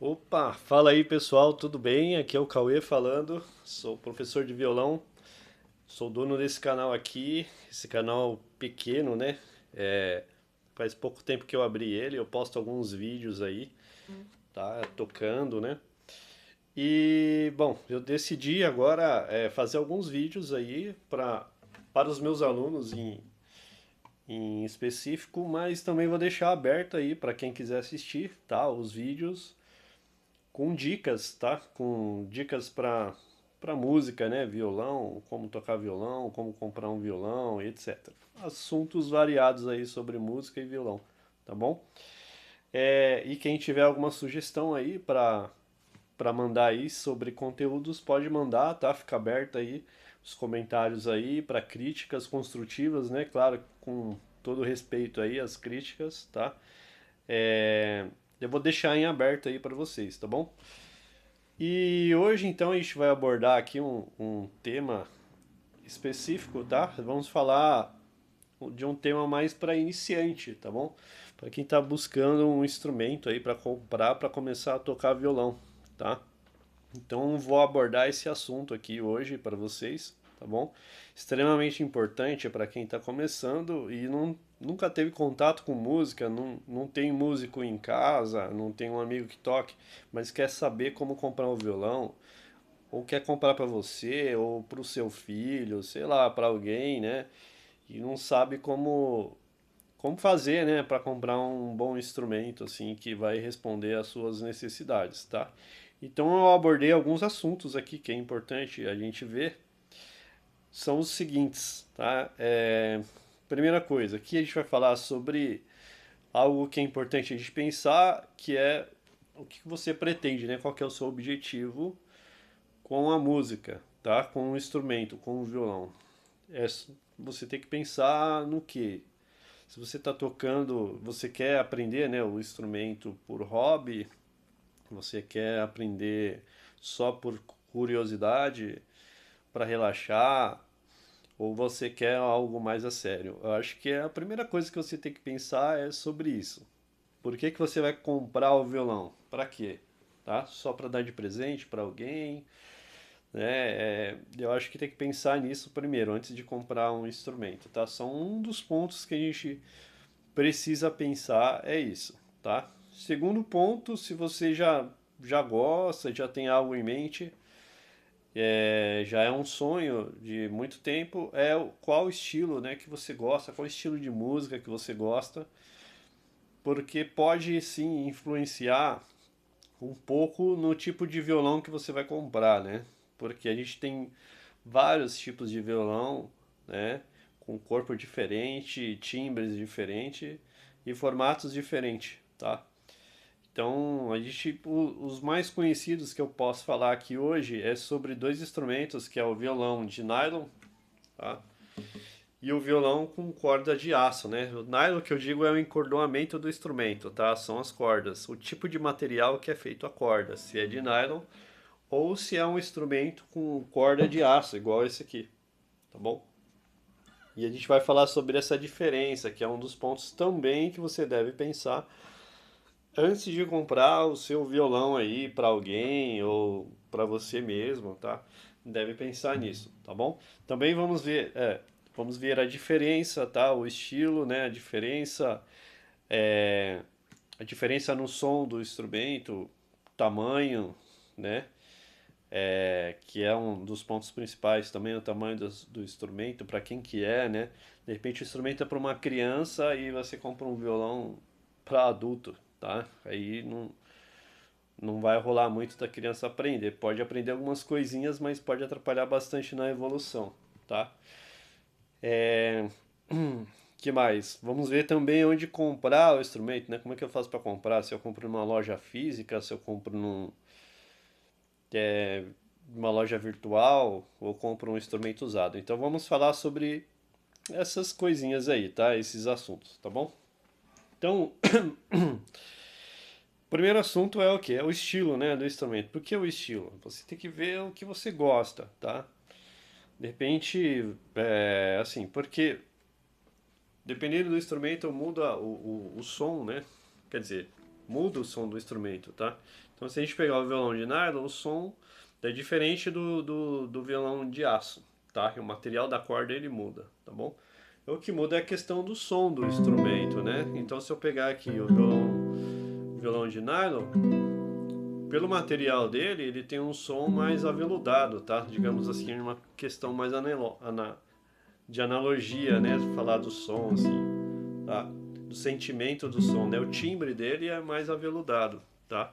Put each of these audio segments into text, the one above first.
Opa, fala aí pessoal, tudo bem? Aqui é o Cauê falando, sou professor de violão, sou dono desse canal aqui, esse canal pequeno, né? É, faz pouco tempo que eu abri ele, eu posto alguns vídeos aí, tá? Tocando, né? E, bom, eu decidi agora fazer alguns vídeos aí para os meus alunos em específico, mas também vou deixar aberto aí para quem quiser assistir, tá? Os vídeos com dicas, tá? Com dicas para música, né? Violão, como tocar violão, como comprar um violão, etc. Assuntos variados aí sobre música e violão, tá bom? E quem tiver alguma sugestão aí para mandar aí sobre conteúdos, pode mandar, tá? Fica aberto aí os comentários aí para críticas construtivas, né? Claro, com todo respeito aí às críticas, tá? É, eu vou deixar em aberto aí para vocês, tá bom? E hoje então a gente vai abordar aqui um tema específico, tá? Vamos falar de um tema mais para iniciante, tá bom? Para quem está buscando um instrumento aí para comprar para começar a tocar violão, tá? Então vou abordar esse assunto aqui hoje para vocês, tá bom? Extremamente importante para quem está começando e nunca teve contato com música, não tem músico em casa, não tem um amigo que toque, mas quer saber como comprar um violão, ou quer comprar para você, ou para o seu filho, sei lá, para alguém, né? E não sabe como fazer, né, para comprar um bom instrumento assim que vai responder às suas necessidades, tá? Então eu abordei alguns assuntos aqui que é importante a gente ver, são os seguintes, tá? Primeira coisa, aqui a gente vai falar sobre algo que é importante a gente pensar, que é o que você pretende, né? Qual que é o seu objetivo com a música, tá? Com o instrumento, com o violão. É, você tem que pensar no que se você está tocando, você quer aprender, né, o instrumento por hobby, você quer aprender só por curiosidade, para relaxar, ou você quer algo mais a sério. Eu acho que a primeira coisa que você tem que pensar é sobre isso. Por que que você vai comprar o violão? Para quê? Tá? Só para dar de presente para alguém, né? Eu acho que tem que pensar nisso primeiro, antes de comprar um instrumento, tá? São um dos pontos que a gente precisa pensar é isso, tá? Segundo ponto, se você já gosta, já tem algo em mente, já é um sonho de muito tempo, qual estilo, né, que você gosta, qual estilo de música que você gosta, porque pode sim influenciar um pouco no tipo de violão que você vai comprar, né? Porque a gente tem vários tipos de violão, né? Com corpo diferente, timbres diferentes e formatos diferentes, tá? Então, os mais conhecidos que eu posso falar aqui hoje é sobre dois instrumentos, que é o violão de nylon, tá? E o violão com corda de aço, né? O nylon que eu digo é o encordoamento do instrumento, tá? São as cordas. O tipo de material que é feito a corda, se é de nylon ou se é um instrumento com corda de aço, igual esse aqui, tá bom? E a gente vai falar sobre essa diferença, que é um dos pontos também que você deve pensar antes de comprar o seu violão aí para alguém ou para você mesmo, tá? Deve pensar nisso, tá bom? Também vamos ver a diferença, tá? O estilo, né? É, a diferença no som do instrumento, tamanho, né? Que é um dos pontos principais também, o tamanho do instrumento, para quem que é, né? De repente o instrumento é para uma criança e você compra um violão para adulto, tá? Aí não vai rolar muito da criança aprender. Pode aprender algumas coisinhas, mas pode atrapalhar bastante na evolução, tá? É... Que mais? Vamos ver também onde comprar o instrumento, né? Como é que eu faço para comprar? Se eu compro numa loja física, se eu compro é, numa loja virtual ou compro um instrumento usado. Então vamos falar sobre essas coisinhas aí, tá? Esses assuntos, tá bom? Então, o primeiro assunto é o que? É o estilo, né, do instrumento. Por que o estilo? Você tem que ver o que você gosta, tá? De repente, assim, porque dependendo do instrumento muda o som, né? Quer dizer, muda o som do instrumento, tá? Então se a gente pegar o violão de nylon, o som é diferente do violão de aço, tá? O material da corda ele muda, tá bom? O que muda é a questão do som do instrumento, né? Então se eu pegar aqui o violão de nylon, pelo material dele, ele tem um som mais aveludado, tá? Digamos assim, uma questão mais de analogia, né? Falar do som, assim, tá? Do sentimento do som, né? O timbre dele é mais aveludado, tá?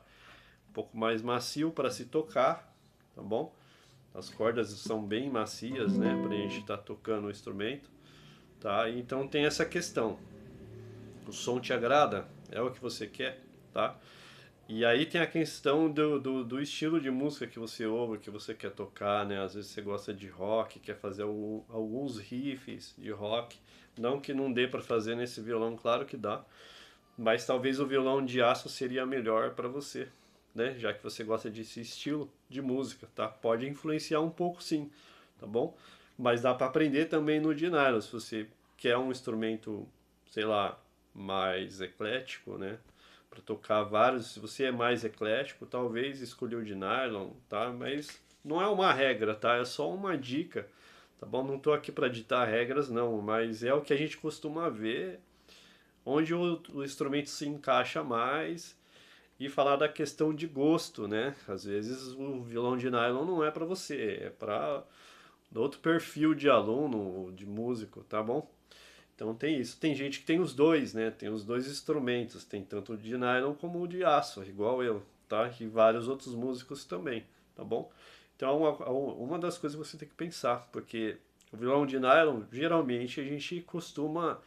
Um pouco mais macio para se tocar, tá bom? As cordas são bem macias, né? Pra gente estar tocando o instrumento, tá? Então tem essa questão. O som te agrada? É o que você quer, tá? E aí tem a questão do estilo de música que você ouve, que você quer tocar, né? Às vezes você gosta de rock, quer fazer alguns riffs de rock. Não que não dê para fazer nesse violão, claro que dá. Mas talvez o violão de aço seria melhor para você, né? Já que você gosta desse estilo de música, tá? Pode influenciar um pouco sim, tá bom? Mas dá para aprender também no de nylon, se você quer um instrumento, sei lá, mais eclético, né? Para tocar vários. Se você é mais eclético, talvez escolher o de nylon, tá? Mas não é uma regra, tá? É só uma dica, tá bom? Não tô aqui para ditar regras, não, mas é o que a gente costuma ver, onde o instrumento se encaixa mais e falar da questão de gosto, né? Às vezes o violão de nylon não é para você, é para outro perfil de aluno, de músico, tá bom? Então tem isso. Tem gente que tem os dois, né? Tem os dois instrumentos, tem tanto o de nylon como o de aço, igual eu, tá? E vários outros músicos também, tá bom? Então uma das coisas que você tem que pensar, porque o violão de nylon, geralmente a gente costuma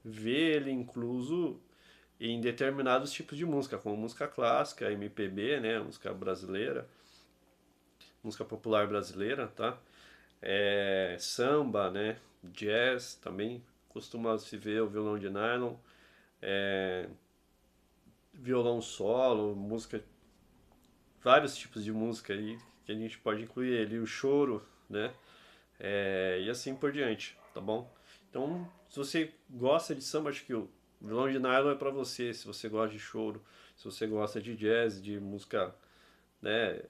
ver ele incluso em determinados tipos de música, como música clássica, MPB, né? Música brasileira, música popular brasileira, tá? Samba, né? Jazz também costuma se ver o violão de nylon, é, violão solo, música, vários tipos de música aí que a gente pode incluir ali, o choro, né? E assim por diante, tá bom? Então, se você gosta de samba, acho que o violão de nylon é para você. Se você gosta de choro, se você gosta de jazz, de música, né,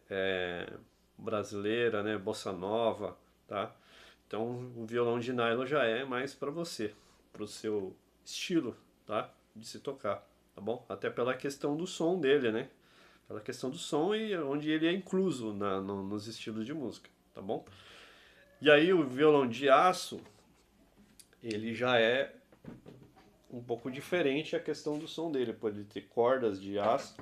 brasileira, né, bossa nova, tá? Então, o violão de nylon já é mais para você, para o seu estilo, tá? De se tocar, tá bom? Até pela questão do som dele, né? Pela questão do som e onde ele é incluso nos estilos de música, tá bom? E aí o violão de aço, ele já é um pouco diferente a questão do som dele. Pode ter cordas de aço,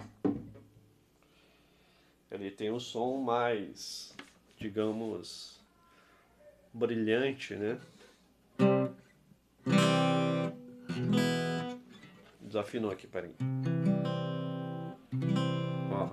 ele tem um som mais, digamos, brilhante, né? Desafinou aqui, peraí. Ó.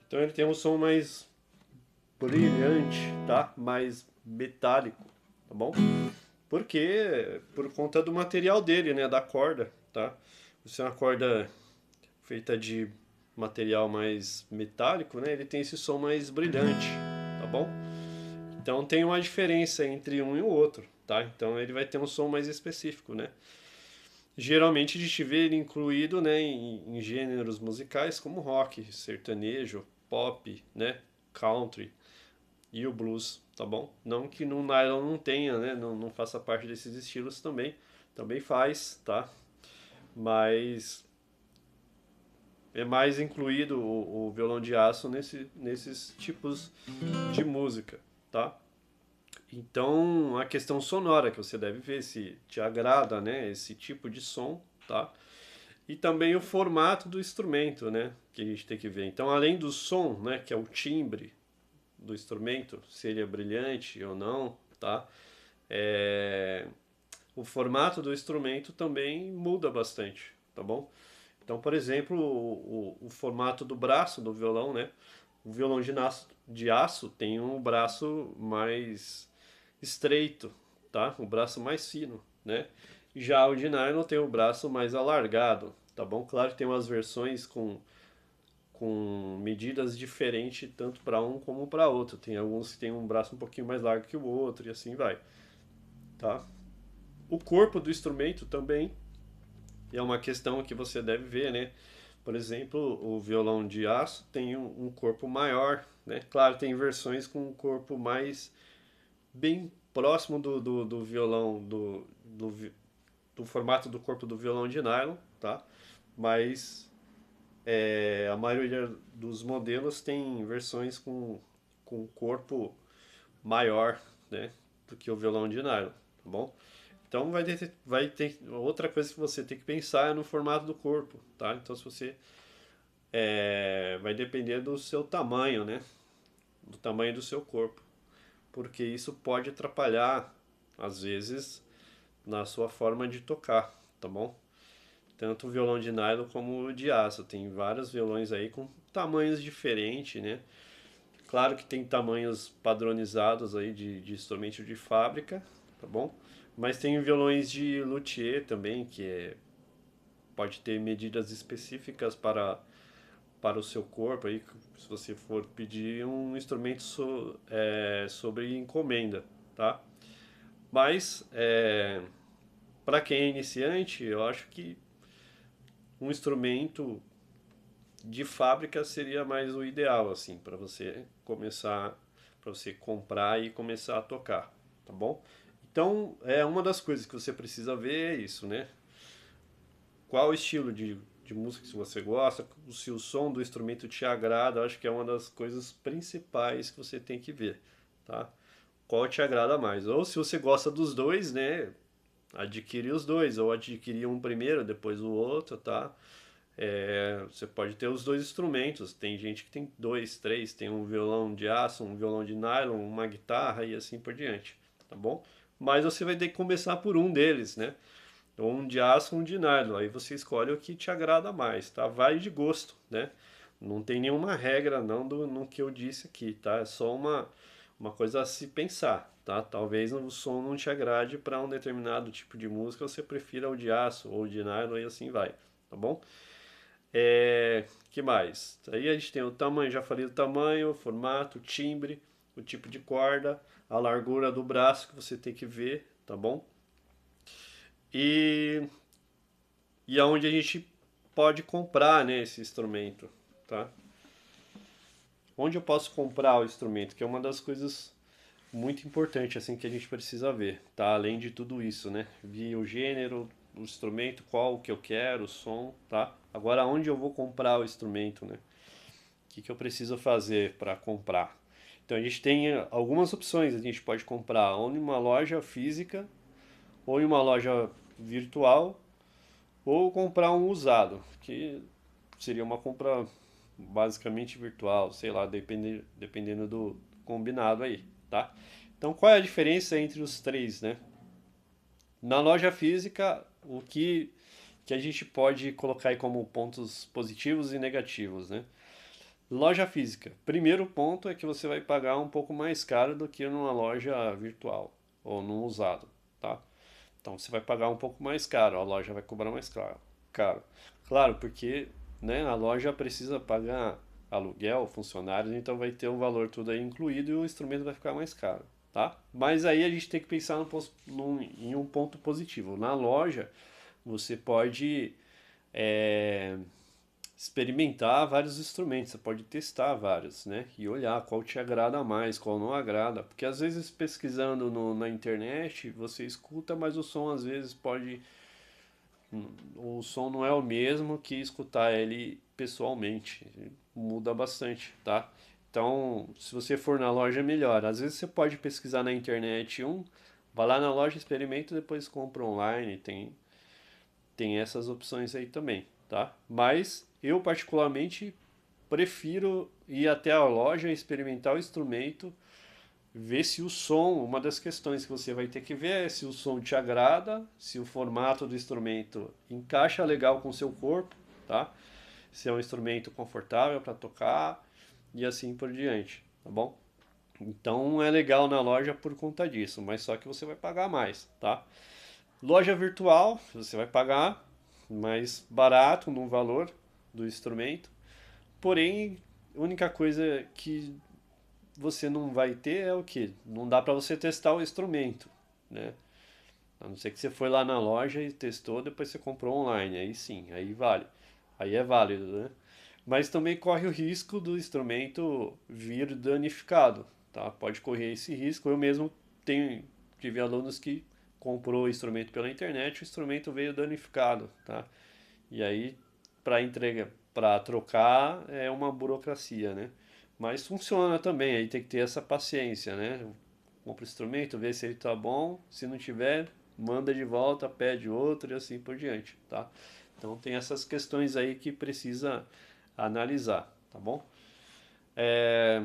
Então ele tem um som mais brilhante, tá? Mais metálico, tá bom? Porque por conta do material dele, né, da corda, tá? Se é uma corda feita de material mais metálico, né, ele tem esse som mais brilhante, tá bom? Então tem uma diferença entre um e o outro, tá? Então ele vai ter um som mais específico, né? Geralmente a gente vê ele incluído, né, em gêneros musicais como rock, sertanejo, pop, né, country e o blues, tá bom? Não que no nylon não tenha, né, não faça parte desses estilos também, também faz, tá? Mas é mais incluído o violão de aço nesses tipos de música, tá? Então, a questão sonora que você deve ver se te agrada, né, esse tipo de som, tá? E também o formato do instrumento, né, que a gente tem que ver. Então, além do som, né, que é o timbre do instrumento, se ele é brilhante ou não, tá? O formato do instrumento também muda bastante, tá bom? Então, por exemplo, o formato do braço do violão, né? O violão de aço tem um braço mais estreito, tá? O braço mais fino, né? Já o de nylon tem o braço mais alargado, tá bom? Claro que tem umas versões com medidas diferentes tanto para um como para outro. Tem alguns que tem um braço um pouquinho mais largo que o outro e assim vai, tá? O corpo do instrumento também é uma questão que você deve ver, né? Por exemplo, o violão de aço tem um corpo maior, né? Claro, tem versões com um corpo mais bem próximo do violão, do formato do corpo do violão de nylon, tá? Mas a maioria dos modelos tem versões com corpo maior, né? Do que o violão de nylon, tá bom? Então vai ter outra coisa que você tem que pensar é no formato do corpo, tá? Então se você vai depender do seu tamanho, né? Do tamanho do seu corpo, porque isso pode atrapalhar às vezes na sua forma de tocar, tá bom? Tanto o violão de nylon como o de aço, tem vários violões aí com tamanhos diferentes, né? Claro que tem tamanhos padronizados aí de instrumento de fábrica, tá bom? Mas tem violões de luthier também, pode ter medidas específicas para o seu corpo aí, se você for pedir um instrumento sobre encomenda, tá? Mas para quem é iniciante, eu acho que um instrumento de fábrica seria mais o ideal assim para você começar, para você comprar e começar a tocar, tá bom? Então, é uma das coisas que você precisa ver é isso, né? Qual o estilo de música que você gosta, se o som do instrumento te agrada, eu acho que é uma das coisas principais que você tem que ver, tá? Qual te agrada mais? Ou se você gosta dos dois, né? Adquirir os dois, ou adquirir um primeiro, depois o outro, tá? Você pode ter os dois instrumentos. Tem gente que tem dois, três, tem um violão de aço, um violão de nylon, uma guitarra e assim por diante, tá bom? Mas você vai ter que começar por um deles, né? Ou um de aço, um de nylon. Aí você escolhe o que te agrada mais, tá? Vai de gosto, né? Não tem nenhuma regra não no que eu disse aqui, tá? É só uma coisa a se pensar, tá? Talvez o som não te agrade para um determinado tipo de música, você prefira o de aço ou o de nylon e assim vai, tá bom? Que mais? Aí a gente tem o tamanho, já falei do tamanho, o formato, o timbre, o tipo de corda, a largura do braço que você tem que ver, tá bom? E, e aonde a gente pode comprar, né, esse instrumento, tá? Onde eu posso comprar o instrumento, que é uma das coisas muito importantes assim que a gente precisa ver, tá? Além de tudo isso, né? Vi o gênero, o instrumento, qual que eu quero, o som, tá? Agora onde eu vou comprar o instrumento, né? O que eu preciso fazer para comprar? Então a gente tem algumas opções. A gente pode comprar ou em uma loja física, ou em uma loja virtual, ou comprar um usado, que seria uma compra basicamente virtual, sei lá, dependendo do combinado aí, tá? Então qual é a diferença entre os três, né? Na loja física, que a gente pode colocar aí como pontos positivos e negativos, né? Loja física. Primeiro ponto é que você vai pagar um pouco mais caro do que numa loja virtual ou num usado, tá? Então você vai pagar um pouco mais caro, a loja vai cobrar mais caro. Claro, porque né, a loja precisa pagar aluguel, funcionários, então vai ter o valor tudo aí incluído e o instrumento vai ficar mais caro, tá? Mas aí a gente tem que pensar em um ponto positivo. Na loja você pode é, experimentar vários instrumentos, você pode testar vários, né? E olhar qual te agrada mais, qual não agrada. Porque às vezes pesquisando na internet você escuta, mas o som às vezes pode. O som não é o mesmo que escutar ele pessoalmente. Muda bastante, tá? Então, se você for na loja, é melhor. Às vezes você pode pesquisar na internet vai lá na loja, experimenta e depois compra online. Tem essas opções aí também, tá? Mas eu particularmente prefiro ir até a loja e experimentar o instrumento, ver se o som, uma das questões que você vai ter que ver é se o som te agrada, se o formato do instrumento encaixa legal com o seu corpo, tá? Se é um instrumento confortável para tocar e assim por diante, tá bom? Então é legal na loja por conta disso, mas só que você vai pagar mais, tá? Loja virtual, você vai pagar mais barato no valor do instrumento, porém, a única coisa que você não vai ter é o que? Não dá para você testar o instrumento, né? A não ser que você foi lá na loja e testou, depois você comprou online, aí sim, aí vale. Aí é válido, né? Mas também corre o risco do instrumento vir danificado, tá? Pode correr esse risco. Eu mesmo tive alunos que comprou o instrumento pela internet, o instrumento veio danificado, tá? E aí para entrega, para trocar é uma burocracia, né? Mas funciona também, aí tem que ter essa paciência, né? Compra o instrumento, vê se ele tá bom, se não tiver, manda de volta, pede outro e assim por diante, tá? Então tem essas questões aí que precisa analisar, tá bom? É,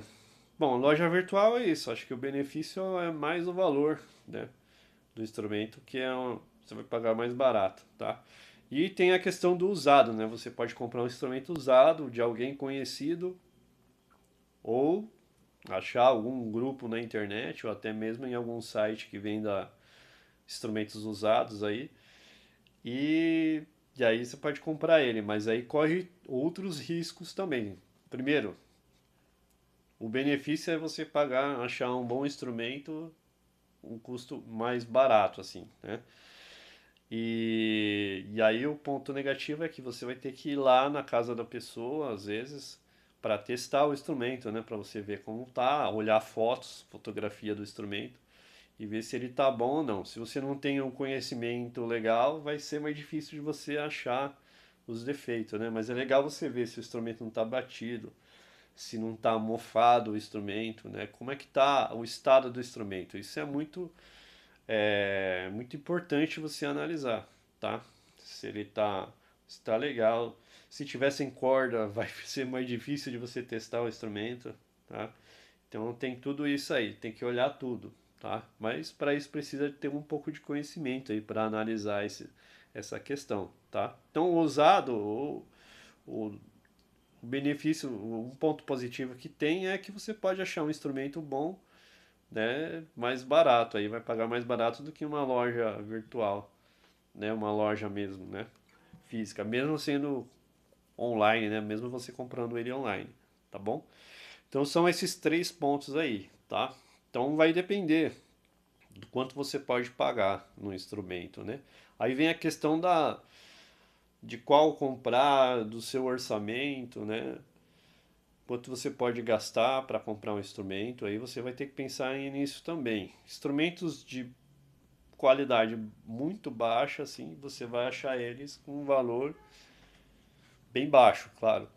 bom, loja virtual é isso, acho que o benefício é mais o valor, né, do instrumento, que você vai pagar mais barato, tá? E tem a questão do usado, né? Você pode comprar um instrumento usado de alguém conhecido ou achar algum grupo na internet ou até mesmo em algum site que venda instrumentos usados aí e, e aí você pode comprar ele, mas aí corre outros riscos também. Primeiro, o benefício é você pagar, achar um bom instrumento, um custo mais barato assim, né? E aí o ponto negativo é que você vai ter que ir lá na casa da pessoa, às vezes, para testar o instrumento, né? Para você ver como tá, olhar fotos, fotografia do instrumento e ver se ele tá bom ou não. Se você não tem um conhecimento legal, vai ser mais difícil de você achar os defeitos, né? Mas é legal você ver se o instrumento não tá batido, se não tá mofado o instrumento, né? Como é que tá o estado do instrumento? Isso é muito importante você analisar, tá? Se ele tá, se tá legal. Se tiver sem corda, vai ser mais difícil de você testar o instrumento, tá? Então tem tudo isso aí, tem que olhar tudo, tá? Mas para isso precisa ter um pouco de conhecimento aí para analisar essa questão, tá? Então o usado, o benefício, um ponto positivo que tem é que você pode achar um instrumento bom, né, mais barato, aí vai pagar mais barato do que uma loja virtual, né, uma loja mesmo, né, física, mesmo sendo online, né, mesmo você comprando ele online, tá bom? Então são esses três pontos aí, tá? Então vai depender do quanto você pode pagar no instrumento, né? Aí vem a questão de qual comprar, do seu orçamento, né? Quanto você pode gastar para comprar um instrumento, aí você vai ter que pensar nisso também. Instrumentos de qualidade muito baixa, assim, você vai achar eles com um valor bem baixo, claro.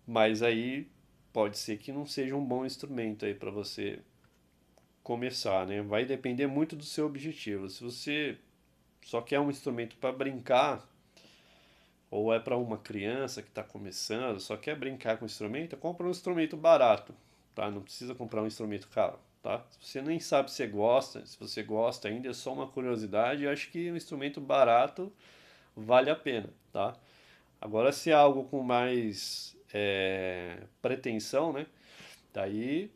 Mas aí pode ser que não seja um bom instrumento aí para você começar, né? Vai depender muito do seu objetivo. Se você só quer um instrumento para brincar, ou é para uma criança que está começando, só quer brincar com o instrumento, compra um instrumento barato, tá? Não precisa comprar um instrumento caro, tá? Se você nem sabe se você gosta ainda, é só uma curiosidade, eu acho que um instrumento barato vale a pena, tá? Agora, se é algo com mais pretensão, né? Daí,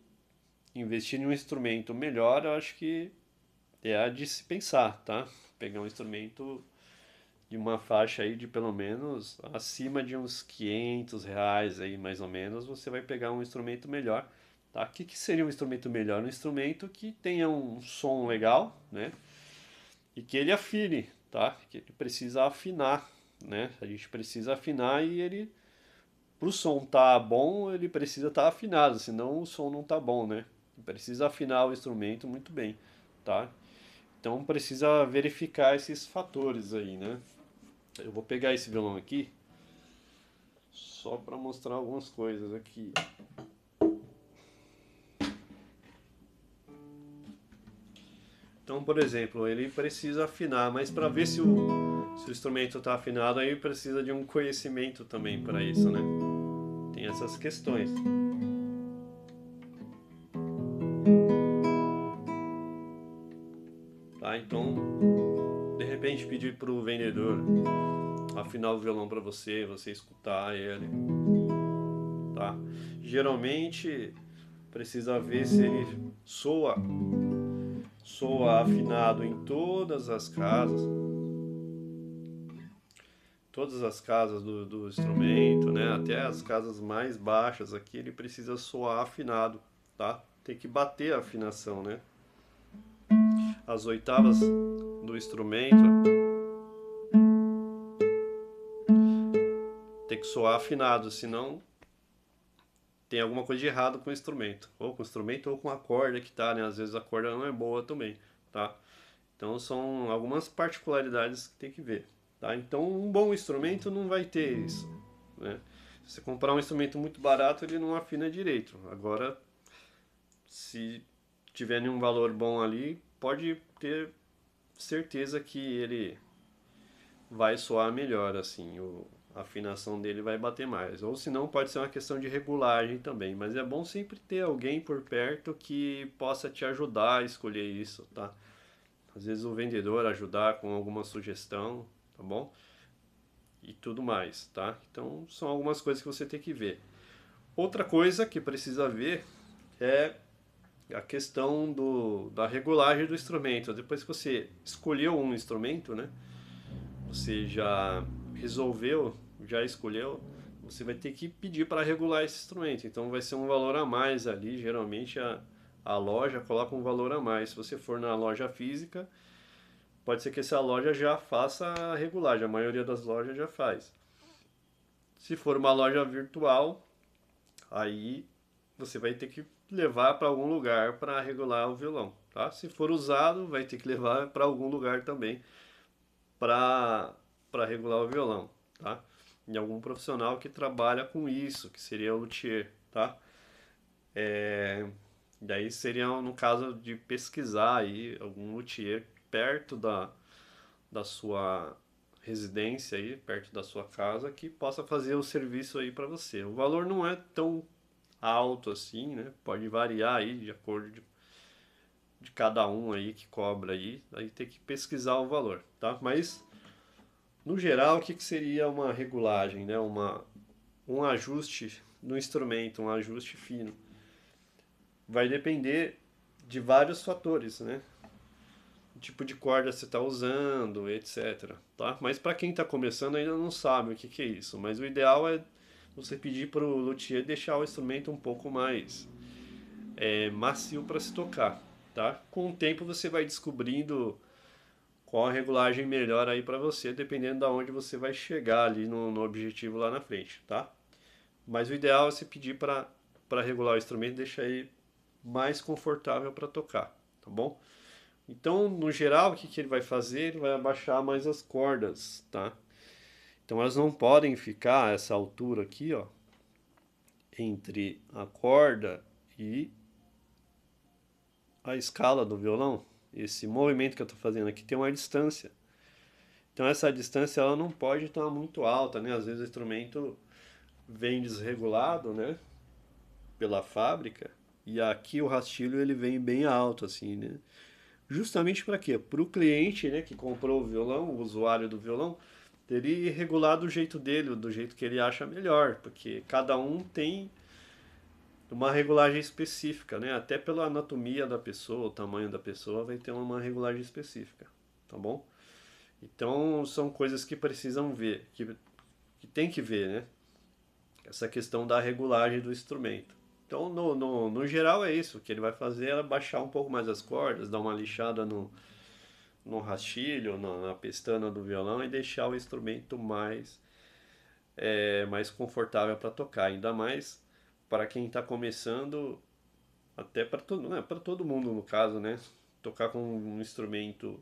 investir em um instrumento melhor, eu acho que é a de se pensar, tá? Pegar um instrumento de uma faixa aí de pelo menos acima de uns R$ 500 aí, mais ou menos, você vai pegar um instrumento melhor, tá? O que que seria um instrumento melhor? Um instrumento que tenha um som legal, né? E que ele afine, tá? Que ele precisa afinar, né? A gente precisa afinar e ele, pro som tá bom, ele precisa estar afinado, senão o som não tá bom, né? Precisa afinar o instrumento muito bem, tá? Então precisa verificar esses fatores aí, né? Eu vou pegar esse violão aqui só para mostrar algumas coisas aqui. Então, por exemplo, ele precisa afinar, mas para ver se o instrumento está afinado, aí precisa de um conhecimento também para isso, né? Tem essas questões. tá? Então, de repente pedir para o vendedor afinar o violão para você, você escutar ele, tá? Geralmente precisa ver se ele soa afinado em todas as casas do instrumento, né? Até as casas mais baixas aqui ele precisa soar afinado, tá? Tem que bater a afinação, né? As oitavas do instrumento tem que soar afinado, senão tem alguma coisa de errado com o instrumento. Ou com o instrumento ou com a corda que tá, né? Às vezes a corda não é boa também, tá? Então são algumas particularidades que tem que ver, tá? Então um bom instrumento não vai ter isso, né? Se você comprar um instrumento muito barato, ele não afina direito. Agora, se tiver nenhum valor bom ali, pode ter certeza que ele vai soar melhor, assim, a afinação dele vai bater mais. Ou se não, pode ser uma questão de regulagem também, mas é bom sempre ter alguém por perto que possa te ajudar a escolher isso, tá? Às vezes o vendedor ajudar com alguma sugestão, tá bom? E tudo mais, tá? Então são algumas coisas que você tem que ver. Outra coisa que precisa ver é a questão da regulagem do instrumento. Depois que você escolheu um instrumento, né? Você já resolveu, já escolheu, você vai ter que pedir para regular esse instrumento. Então vai ser um valor a mais ali. Geralmente a loja coloca um valor a mais. Se você for na loja física, pode ser que essa loja já faça a regulagem. A maioria das lojas já faz. Se for uma loja virtual, aí você vai ter que levar para algum lugar para regular o violão, tá? Se for usado, vai ter que levar para algum lugar também para regular o violão, tá? Em algum profissional que trabalha com isso, que seria o luthier, tá? Daí seria no caso de pesquisar aí algum luthier perto da sua residência aí, perto da sua casa, que possa fazer o serviço aí para você. O valor não é tão alto assim, né? Pode variar aí de acordo de cada um aí que cobra aí tem que pesquisar o valor, tá? Mas no geral, o que que seria uma regulagem, né? Um ajuste no instrumento, um ajuste fino. Vai depender de vários fatores, né? O tipo de corda você está usando, etc. Tá? Mas para quem está começando ainda não sabe o que que é isso. Mas o ideal é você pedir para o luthier deixar o instrumento um pouco mais macio para se tocar, tá? Com o tempo você vai descobrindo qual a regulagem melhor aí para você, dependendo da onde você vai chegar ali no objetivo lá na frente, tá? Mas o ideal é você pedir para regular o instrumento e deixar ele mais confortável para tocar, tá bom? Então, no geral, o que que ele vai fazer? Ele vai abaixar mais as cordas, tá? Então elas não podem ficar a essa altura aqui, ó, entre a corda e a escala do violão. Esse movimento que eu estou fazendo aqui tem uma distância. Então essa distância ela não pode estar muito alta, né? Às vezes o instrumento vem desregulado, né? Pela fábrica e aqui o rastilho ele vem bem alto assim, né? Justamente para quê? Para o cliente, né, que comprou o violão, o usuário do violão, ele regular do jeito dele, do jeito que ele acha melhor, porque cada um tem uma regulagem específica, né? Até pela anatomia da pessoa, o tamanho da pessoa vai ter uma regulagem específica, tá bom? Então são coisas que precisam ver, que tem que ver, né? Essa questão da regulagem do instrumento. Então, no geral é isso, o que ele vai fazer é baixar um pouco mais as cordas, dar uma lixada no rastilho, na pestana do violão e deixar o instrumento mais confortável para tocar. Ainda mais para quem está começando, até para todo, né, para todo mundo no caso, né? Tocar com um instrumento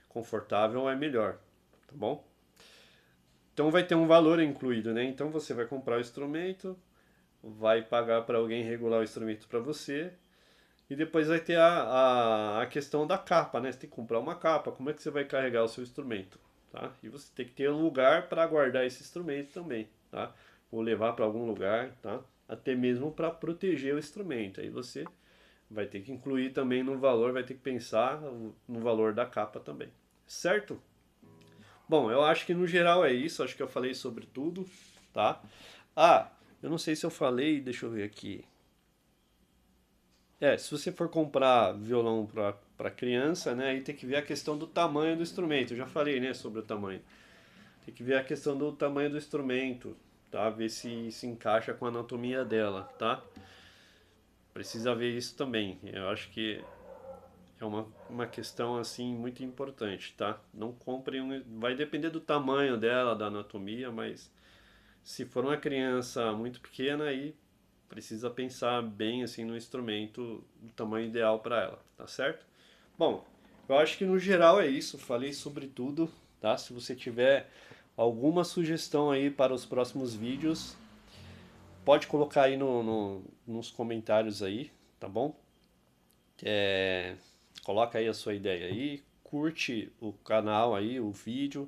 confortável é melhor, tá bom? Então vai ter um valor incluído, né? Então você vai comprar o instrumento, vai pagar para alguém regular o instrumento para você e depois vai ter a questão da capa, né? Você tem que comprar uma capa. Como é que você vai carregar o seu instrumento, tá? E você tem que ter um lugar para guardar esse instrumento também, tá? Ou levar para algum lugar, tá? Até mesmo para proteger o instrumento. Aí você vai ter que incluir também no valor, vai ter que pensar no valor da capa também, certo? Bom, eu acho que no geral é isso, acho que eu falei sobre tudo, tá? Ah, eu não sei se eu falei, deixa eu ver aqui. Se você for comprar violão para criança, né, aí tem que ver a questão do tamanho do instrumento. Eu já falei, né, sobre o tamanho. Tem que ver a questão do tamanho do instrumento, tá? Ver se encaixa com a anatomia dela, tá? Precisa ver isso também. Eu acho que é uma questão assim muito importante, tá? Não compre um, vai depender do tamanho dela, da anatomia, mas se for uma criança muito pequena, aí precisa pensar bem assim no instrumento, do tamanho ideal para ela, tá certo? Bom, eu acho que no geral é isso, falei sobre tudo, tá? Se você tiver alguma sugestão aí para os próximos vídeos, pode colocar aí nos comentários aí, tá bom? Coloca aí a sua ideia aí, curte o canal aí, o vídeo,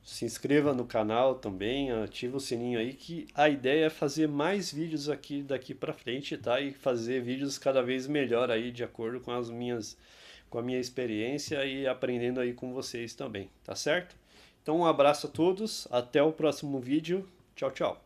se inscreva no canal também, ativa o sininho aí que a ideia é fazer mais vídeos aqui daqui para frente, tá? E fazer vídeos cada vez melhor aí de acordo com a minha experiência e aprendendo aí com vocês também, tá certo? Então um abraço a todos, até o próximo vídeo. Tchau, tchau.